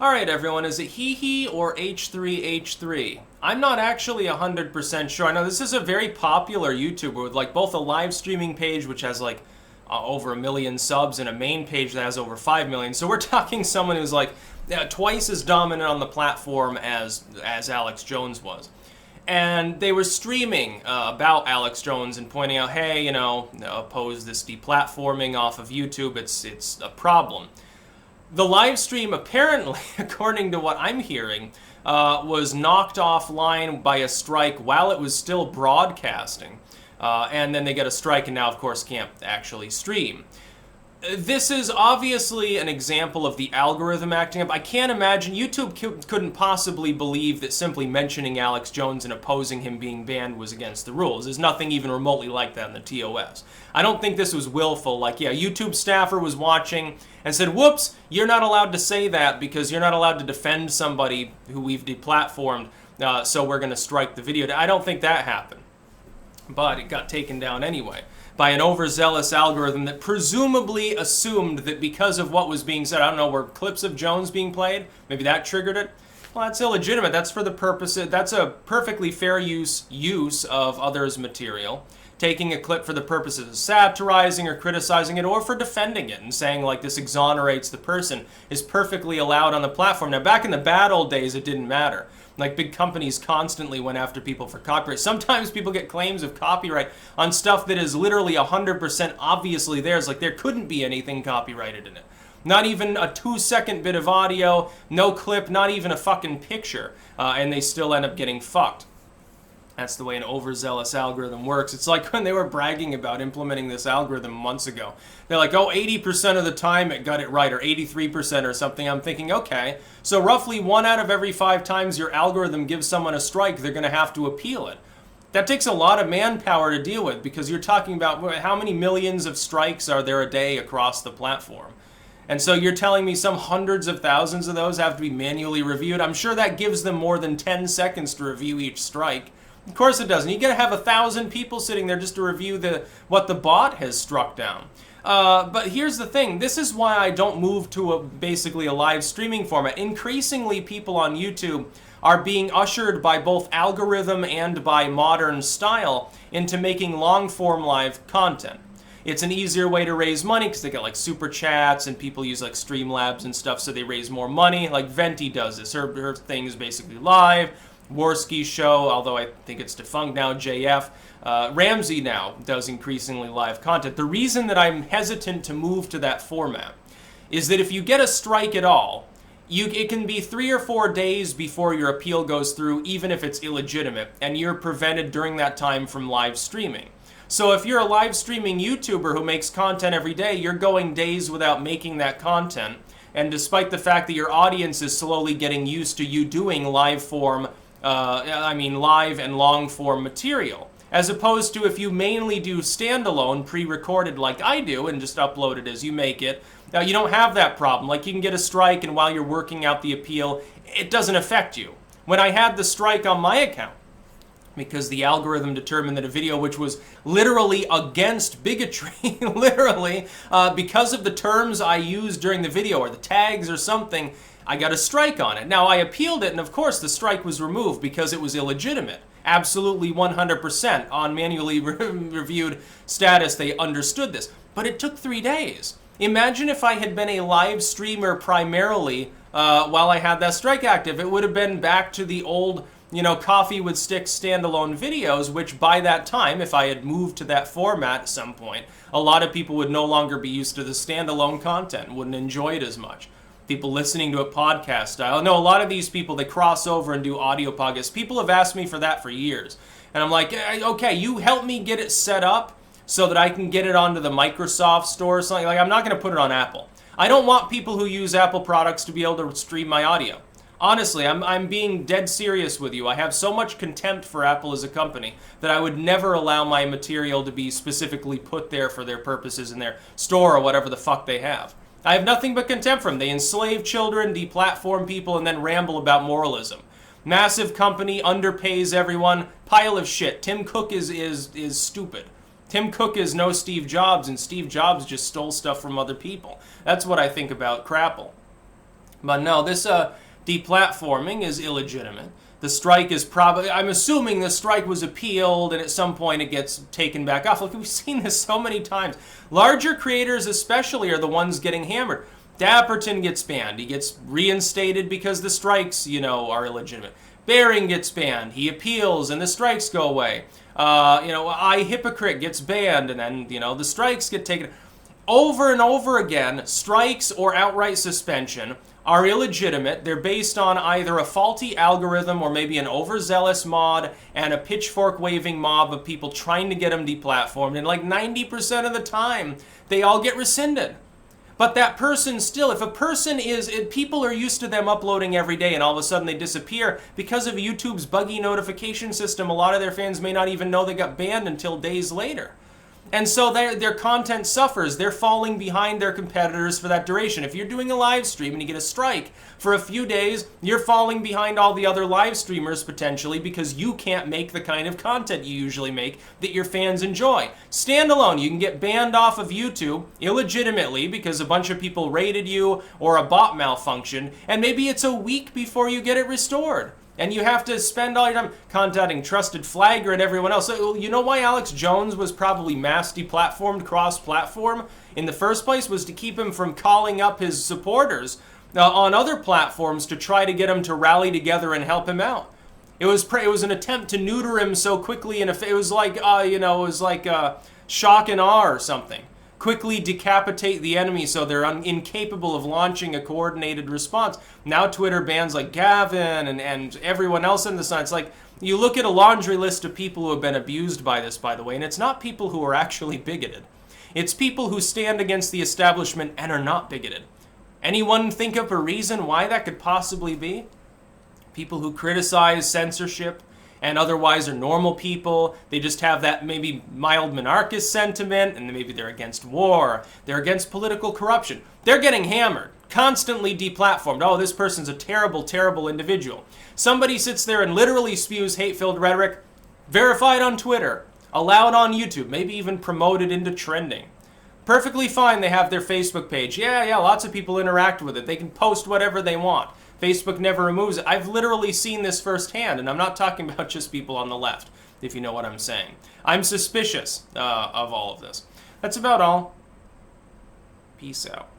Alright everyone, is it he or h3h3? I'm not actually 100% sure. I know this is a very popular YouTuber with like both a live streaming page which has like over 1 million subs and a main page that has over 5 million. So we're talking someone who's like twice as dominant on the platform as Alex Jones was. And they were streaming about Alex Jones and pointing out, hey, you know, oppose this deplatforming off of YouTube, it's a problem. The live stream apparently, according to what I'm hearing, was knocked offline by a strike while it was still broadcasting. And then they get a strike and now, of course, can't actually stream. This is obviously an example of the algorithm acting up. I can't imagine, YouTube couldn't possibly believe that simply mentioning Alex Jones and opposing him being banned was against the rules. There's nothing even remotely like that in the TOS. I don't think this was willful, like, yeah, YouTube staffer was watching and said, whoops, you're not allowed to say that because you're not allowed to defend somebody who we've deplatformed, so we're going to strike the video. I don't think that happened. But it got taken down anyway by an overzealous algorithm that presumably assumed that because of what was being said, I don't know, were clips of Jones being played? Maybe that triggered it? Well, that's illegitimate. That's for the purpose, that's a perfectly fair use of others' material. Taking a clip for the purposes of satirizing or criticizing it or for defending it and saying like this exonerates the person is perfectly allowed on the platform. Now back in the bad old days it didn't matter. Like big companies constantly went after people for copyright. Sometimes people get claims of copyright on stuff that is literally 100% obviously theirs. Like there couldn't be anything copyrighted in it. Not even a 2-second bit of audio, no clip, not even a fucking picture. And they still end up getting fucked. That's the way an overzealous algorithm works. It's like when they were bragging about implementing this algorithm months ago. They're like, oh, 80% of the time it got it right, or 83% or something. I'm thinking, okay, so roughly 1 out of every 5 times your algorithm gives someone a strike, they're going to have to appeal it. That takes a lot of manpower to deal with because you're talking about how many millions of strikes are there a day across the platform. And so you're telling me some hundreds of thousands of those have to be manually reviewed. I'm sure that gives them more than 10 seconds to review each strike. Of course it doesn't. You gotta have 1,000 people sitting there just to review what the bot has struck down. But here's the thing. This is why I don't move to basically a live streaming format. Increasingly, people on YouTube are being ushered by both algorithm and by modern style into making long-form live content. It's an easier way to raise money because they get like super chats and people use like Streamlabs and stuff, so they raise more money. Like Venti does this. Her thing is basically live. Worski's show, although I think it's defunct now, JF. Ramsey now does increasingly live content. The reason that I'm hesitant to move to that format is that if you get a strike at all, it can be 3 or 4 days before your appeal goes through, even if it's illegitimate, and you're prevented during that time from live streaming. So if you're a live streaming YouTuber who makes content every day, you're going days without making that content, and despite the fact that your audience is slowly getting used to you doing live and long form material. As opposed to if you mainly do standalone, pre-recorded like I do, and just upload it as you make it, you don't have that problem. Like you can get a strike and while you're working out the appeal, it doesn't affect you. When I had the strike on my account, because the algorithm determined that a video which was literally against bigotry, literally, because of the terms I used during the video or the tags or something, I got a strike on it. Now, I appealed it, and of course the strike was removed because it was illegitimate. Absolutely 100% on manually reviewed status, they understood this. But it took 3 days. Imagine if I had been a live streamer primarily while I had that strike active. It would have been back to the old, you know, coffee with sticks standalone videos, which by that time, if I had moved to that format at some point, a lot of people would no longer be used to the standalone content, wouldn't enjoy it as much. People listening to a podcast style. No, a lot of these people, they cross over and do audio podcasts. People have asked me for that for years. And I'm like, okay, you help me get it set up so that I can get it onto the Microsoft store or something. Like, I'm not going to put it on Apple. I don't want people who use Apple products to be able to stream my audio. Honestly, I'm being dead serious with you. I have so much contempt for Apple as a company that I would never allow my material to be specifically put there for their purposes in their store or whatever the fuck they have. I have nothing but contempt for them. They enslave children, deplatform people, and then ramble about moralism. Massive company, underpays everyone, pile of shit. Tim Cook is stupid. Tim Cook is no Steve Jobs, and Steve Jobs just stole stuff from other people. That's what I think about Crapple. But no, this deplatforming is illegitimate. The strike is probably, I'm assuming the strike was appealed and at some point it gets taken back off. Look, we've seen this so many times. Larger creators especially are the ones getting hammered. Dapperton gets banned. He gets reinstated because the strikes, are illegitimate. Baring gets banned. He appeals and the strikes go away. Hypocrite gets banned and then, the strikes get taken. Over and over again, strikes or outright suspension are illegitimate. They're based on either a faulty algorithm or maybe an overzealous mod and a pitchfork-waving mob of people trying to get them deplatformed. And like 90% of the time, they all get rescinded. But that person still, if a person people are used to them uploading every day and all of a sudden they disappear, because of YouTube's buggy notification system, a lot of their fans may not even know they got banned until days later. And so their content suffers. They're falling behind their competitors for that duration. If you're doing a live stream and you get a strike for a few days, you're falling behind all the other live streamers potentially because you can't make the kind of content you usually make that your fans enjoy. Standalone, you can get banned off of YouTube illegitimately because a bunch of people raided you or a bot malfunctioned, and maybe it's a week before you get it restored. And you have to spend all your time contacting Trusted Flagger and everyone else. So you know why Alex Jones was probably mass deplatformed cross-platform in the first place? Was to keep him from calling up his supporters on other platforms to try to get him to rally together and help him out. It was an attempt to neuter him so quickly, and it was like shock and awe or something. Quickly decapitate the enemy so they're incapable of launching a coordinated response. Now Twitter bans like Gavin and everyone else in the side. It's like, you look at a laundry list of people who have been abused by this, by the way, and it's not people who are actually bigoted. It's people who stand against the establishment and are not bigoted. Anyone think of a reason why that could possibly be? People who criticize censorship and otherwise are normal people. They just have that maybe mild monarchist sentiment, and maybe they're against war, they're against political corruption. They're getting hammered, constantly deplatformed. Oh, this person's a terrible, terrible individual. Somebody sits there and literally spews hate-filled rhetoric, verified on Twitter, allowed on YouTube, maybe even promoted into trending. Perfectly fine, they have their Facebook page. Yeah, lots of people interact with it. They can post whatever they want. Facebook never removes it. I've literally seen this firsthand, and I'm not talking about just people on the left, if you know what I'm saying. I'm suspicious of all of this. That's about all. Peace out.